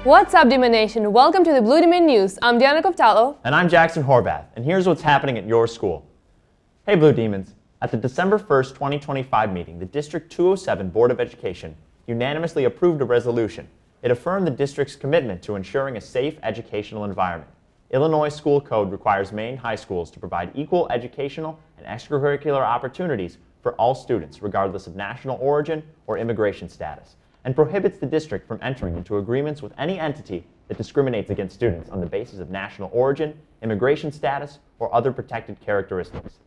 What's up, Demon Nation? Welcome to the Blue Demon News. I'm Diana Koptalo. And I'm Jackson Horvath, and here's what's happening at your school. Hey Blue Demons, at the December 1st, 2025 meeting, the District 207 Board of Education unanimously approved a resolution. It affirmed the district's commitment to ensuring a safe educational environment. Illinois School Code requires Maine high schools to provide equal educational and extracurricular opportunities for all students, regardless of national origin or immigration status, and prohibits the district from entering into agreements with any entity that discriminates against students on the basis of national origin, immigration status, or other protected characteristics.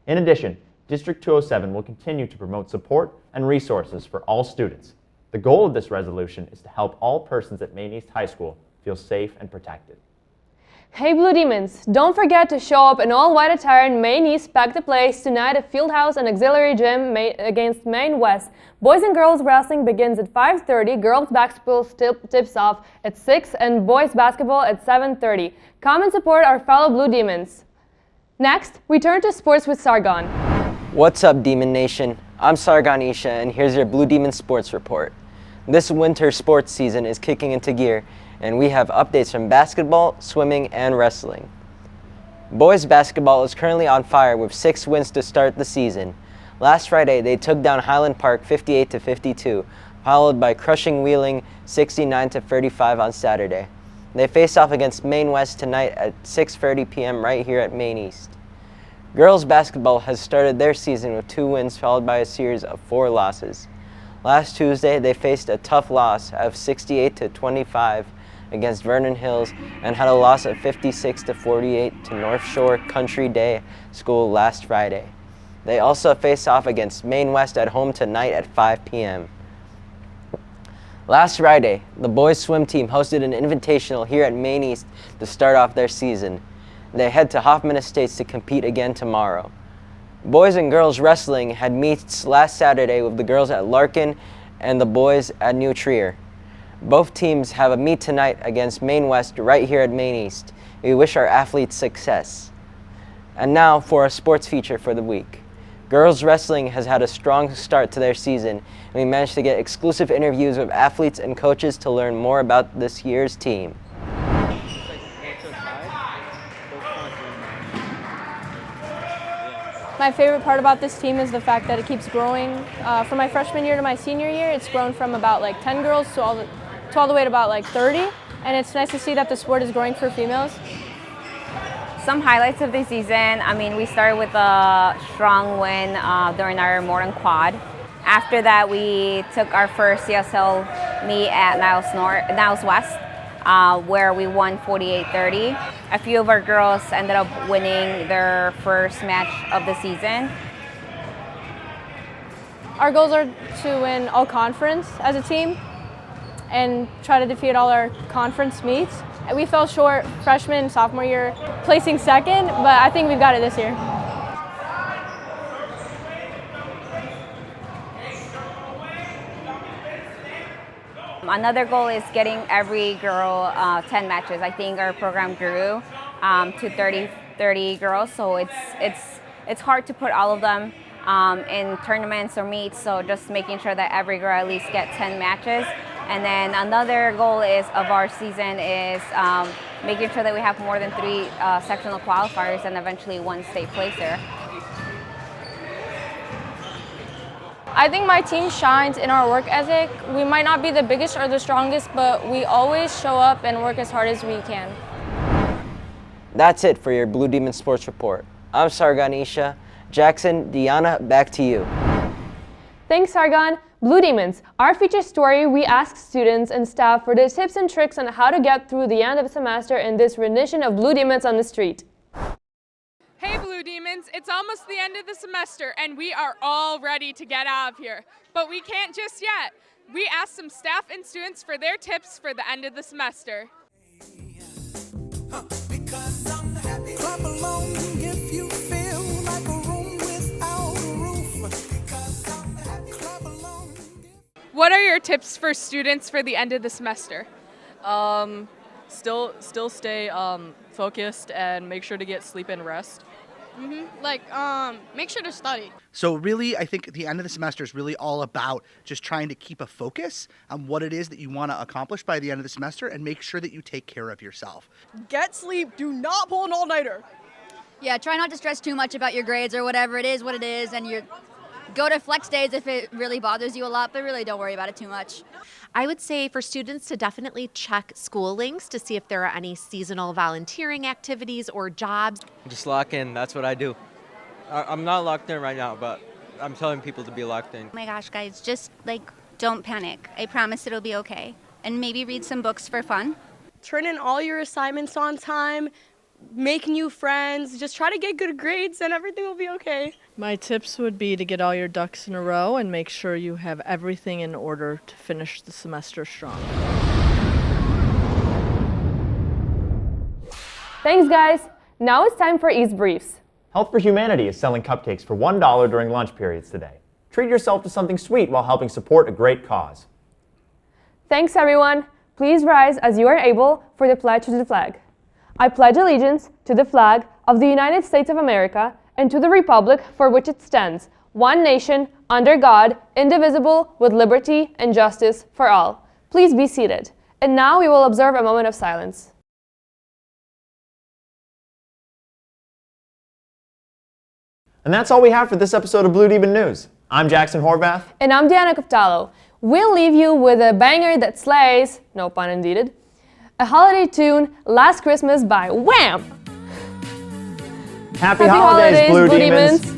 In addition, District 207 will continue to promote support and resources for all students. The goal of this resolution is to help all persons at Maine East High School feel safe and protected. Hey Blue Demons, don't forget to show up in all white attire in Maine East Pack the Place tonight at Fieldhouse and Auxiliary Gym against Maine West. Boys and girls wrestling begins at 5:30, girls basketball tips off at 6, and boys basketball at 7:30. Come and support our fellow Blue Demons. Next, we turn to sports with Sargon. What's up, Demon Nation? I'm Sargon Isha, and here's your Blue Demon Sports Report. This winter sports season is kicking into gear, and we have updates from basketball, swimming, and wrestling. Boys basketball is currently on fire with 6 wins to start the season. Last Friday, they took down Highland Park 58-52, followed by crushing Wheeling 69-35 on Saturday. They face off against Maine West tonight at 6:30 p.m. right here at Maine East. Girls basketball has started their season with 2 wins followed by a series of 4 losses. Last Tuesday, they faced a tough loss of 68-25 against Vernon Hills and had a loss of 56-48 to North Shore Country Day School last Friday. They also face off against Maine West at home tonight at 5 p.m. Last Friday, the boys swim team hosted an invitational here at Maine East to start off their season. They head to Hoffman Estates to compete again tomorrow. Boys and girls wrestling had meets last Saturday with the girls at Larkin and the boys at New Trier. Both teams have a meet tonight against Maine West right here at Maine East. We wish our athletes success. And now for a sports feature for the week. Girls wrestling has had a strong start to their season, and we managed to get exclusive interviews with athletes and coaches to learn more about this year's team. My favorite part about this team is the fact that it keeps growing. From my freshman year to my senior year, it's grown from about 10 girls to all the way to about 30, and it's nice to see that the sport is growing for females. Some highlights of the season, we started with a strong win during our morning quad. After that, we took our first CSL meet at Niles West, where we won 48-30. A few of our girls ended up winning their first match of the season. Our goals are to win all conference as a team and try to defeat all our conference meets. We fell short freshman and sophomore year, placing second, but I think we've got it this year. Another goal is getting every girl 10 matches. I think our program grew to 30 girls, so it's hard to put all of them in tournaments or meets, so just making sure that every girl at least get 10 matches. And then another goal of our season is making sure that we have more than 3 sectional qualifiers and eventually 1 state placer. I think my team shines in our work ethic. We might not be the biggest or the strongest, but we always show up and work as hard as we can. That's it for your Blue Demon Sports Report. I'm Sargon Isha. Jackson, Diana, back to you. Thanks, Sargon. Blue Demons, our feature story, we ask students and staff for their tips and tricks on how to get through the end of the semester in this rendition of Blue Demons on the Street. Hey Blue Demons, it's almost the end of the semester and we are all ready to get out of here. But we can't just yet. We asked some staff and students for their tips for the end of the semester. Clap along if you feel like a room without a roof. Clap along. What are your tips for students for the end of the semester? Still stay focused and make sure to get sleep and rest. Make sure to study. So really, I think the end of the semester is really all about just trying to keep a focus on what it is that you want to accomplish by the end of the semester and make sure that you take care of yourself. Get sleep. Do not pull an all-nighter. Yeah, try not to stress too much about your grades or whatever. It is what it is, and go to flex days if it really bothers you a lot, but really don't worry about it too much. I would say for students to definitely check school links to see if there are any seasonal volunteering activities or jobs. Just lock in. That's what I do. I'm not locked in right now, but I'm telling people to be locked in. Oh my gosh, guys, just don't panic. I promise it'll be okay. And maybe read some books for fun. Turn in all your assignments on time. Make new friends. Just try to get good grades and everything will be okay. My tips would be to get all your ducks in a row and make sure you have everything in order to finish the semester strong. Thanks, guys. Now it's time for East Briefs. Health for Humanity is selling cupcakes for $1 during lunch periods today. Treat yourself to something sweet while helping support a great cause. Thanks, everyone. Please rise as you are able for the pledge to the flag. I pledge allegiance to the flag of the United States of America and to the republic for which it stands, one nation, under God, indivisible, with liberty and justice for all. Please be seated. And now we will observe a moment of silence. And that's all we have for this episode of Blue Demon News. I'm Jackson Horvath. And I'm Diana Coftalo. We'll leave you with a banger that slays, no pun intended, a holiday tune, Last Christmas by Wham! Happy holidays, Blue Demons.